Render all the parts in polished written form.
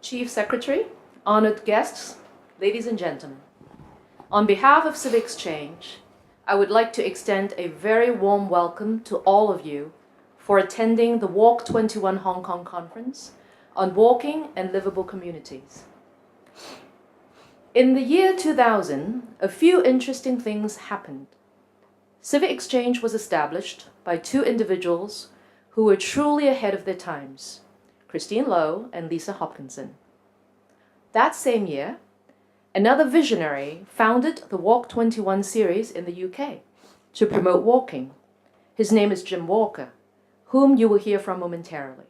Chief Secretary, honored guests, ladies and gentlemen. On behalf of Civic Exchange, I would like to extend a very warm welcome to all of you for attending the Walk21 Hong Kong conference on walking and livable communities. In the year 2000, a few interesting things happened. Civic Exchange was established by two individuals who were truly ahead of their times, Christine Lowe and Lisa Hopkinson. That same year, another visionary founded the Walk21 series in the UK to promote walking. His name is Jim Walker, whom you will hear from momentarily.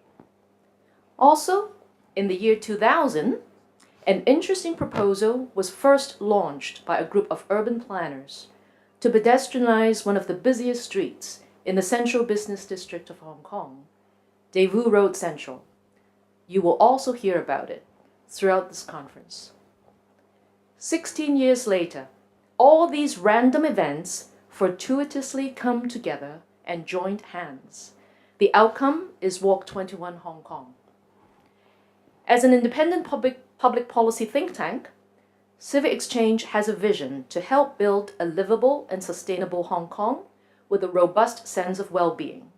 Also, in the year 2000, an interesting proposal was first launched by a group of urban planners to pedestrianize one of the busiest streets in the central business district of Hong Kong, Daewoo Road Central. You will also hear about it throughout this conference. 16 years later, all these random events fortuitously come together and joined hands. The outcome is Walk21 Hong Kong. As an independent public policy think tank, Civic Exchange has a vision to help build a livable and sustainable Hong Kong with a robust sense of well-being.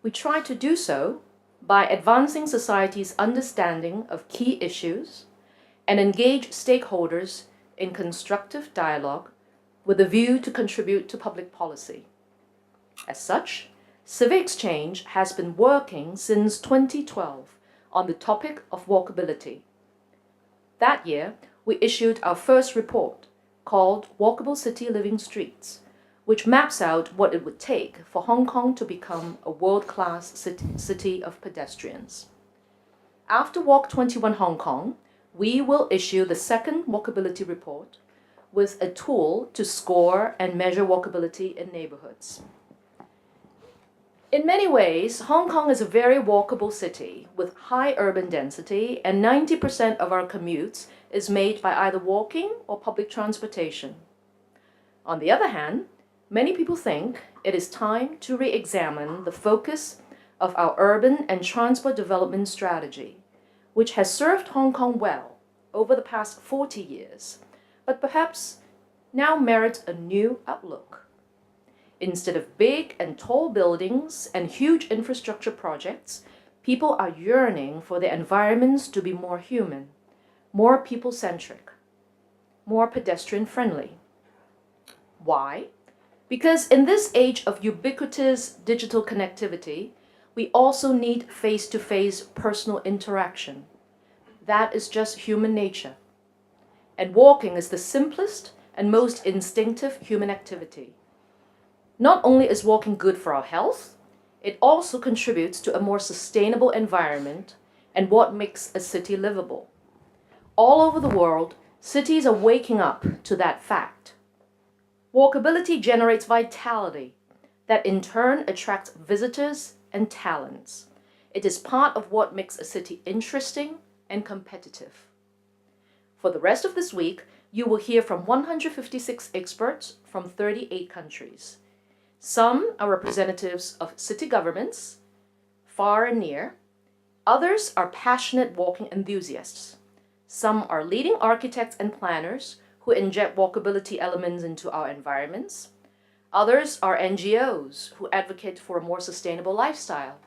We try to do so by advancing society's understanding of key issues and engage stakeholders in constructive dialogue with a view to contribute to public policy. As such, Civic Exchange has been working since 2012 on the topic of walkability. That year, we issued our first report called Walkable City Living Streets, which maps out what it would take for Hong Kong to become a world-class city of pedestrians. After Walk21 Hong Kong, we will issue the second walkability report with a tool to score and measure walkability in neighborhoods. In many ways, Hong Kong is a very walkable city with high urban density, and 90% of our commutes is made by either walking or public transportation. On the other hand, many people think it is time to re-examine the focus of our urban and transport development strategy, which has served Hong Kong well over the past 40 years, but perhaps now merits a new outlook. Instead of big and tall buildings and huge infrastructure projects, people are yearning for their environments to be more human, more people-centric, more pedestrian-friendly. Why? Because in this age of ubiquitous digital connectivity, we also need face-to-face personal interaction. That is just human nature. And walking is the simplest and most instinctive human activity. Not only is walking good for our health, it also contributes to a more sustainable environment and what makes a city livable. All over the world, cities are waking up to that fact. Walkability generates vitality that in turn attracts visitors and talents. It is part of what makes a city interesting and competitive. For the rest of this week, you will hear from 156 experts from 38 countries. Some are representatives of city governments, far and near. Others are passionate walking enthusiasts. Some are leading architects and planners who inject walkability elements into our environments. Others are NGOs who advocate for a more sustainable lifestyle.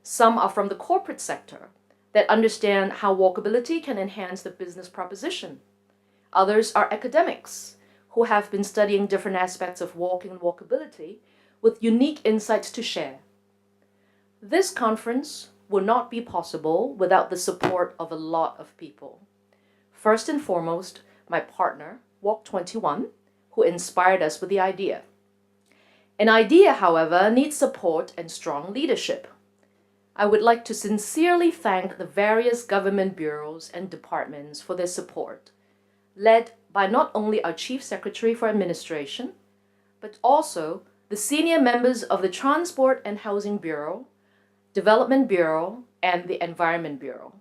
Some are from the corporate sector that understand how walkability can enhance the business proposition. Others are academics who have been studying different aspects of walking and walkability with unique insights to share. This conference would not be possible without the support of a lot of people. First and foremost, my partner, Walk21, who inspired us with the idea. An idea, however, needs support and strong leadership. I would like to sincerely thank the various government bureaus and departments for their support, led by not only our Chief Secretary for Administration, but also the senior members of the Transport and Housing Bureau, Development Bureau, and the Environment Bureau.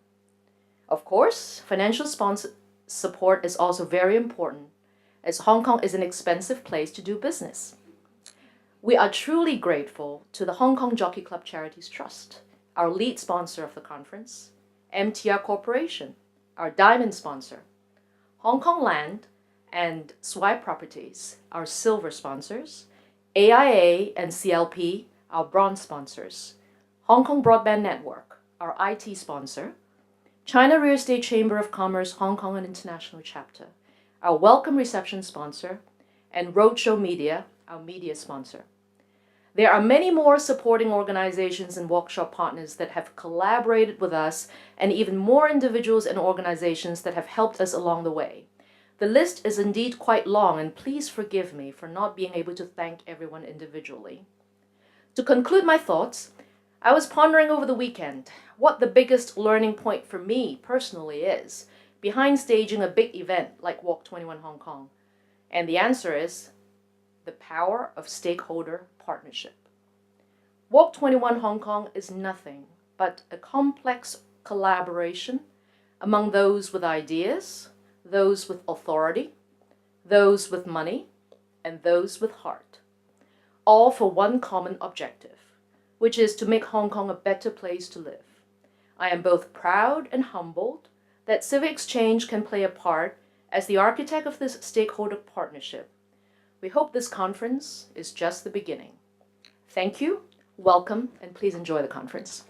Of course, financial support is also very important, as Hong Kong is an expensive place to do business. We are truly grateful to the Hong Kong Jockey Club Charities Trust, our lead sponsor of the conference, MTR Corporation, our diamond sponsor, Hong Kong Land and Swipe Properties, our silver sponsors, AIA and CLP, our bronze sponsors, Hong Kong Broadband Network, our IT sponsor, China Real Estate Chamber of Commerce Hong Kong and International Chapter, our welcome reception sponsor, and Roadshow Media, our media sponsor. There are many more supporting organizations and workshop partners that have collaborated with us, and even more individuals and organizations that have helped us along the way. The list is indeed quite long, and please forgive me for not being able to thank everyone individually. To conclude my thoughts, I was pondering over the weekend what the biggest learning point for me personally is behind staging a big event like Walk21 Hong Kong. And the answer is the power of stakeholder partnership. Walk21 Hong Kong is nothing but a complex collaboration among those with ideas, those with authority, those with money, and those with heart, all for one common objective, which is to make Hong Kong a better place to live. I am both proud and humbled that Civic Exchange can play a part as the architect of this stakeholder partnership. We hope this conference is just the beginning. Thank you, welcome, and please enjoy the conference.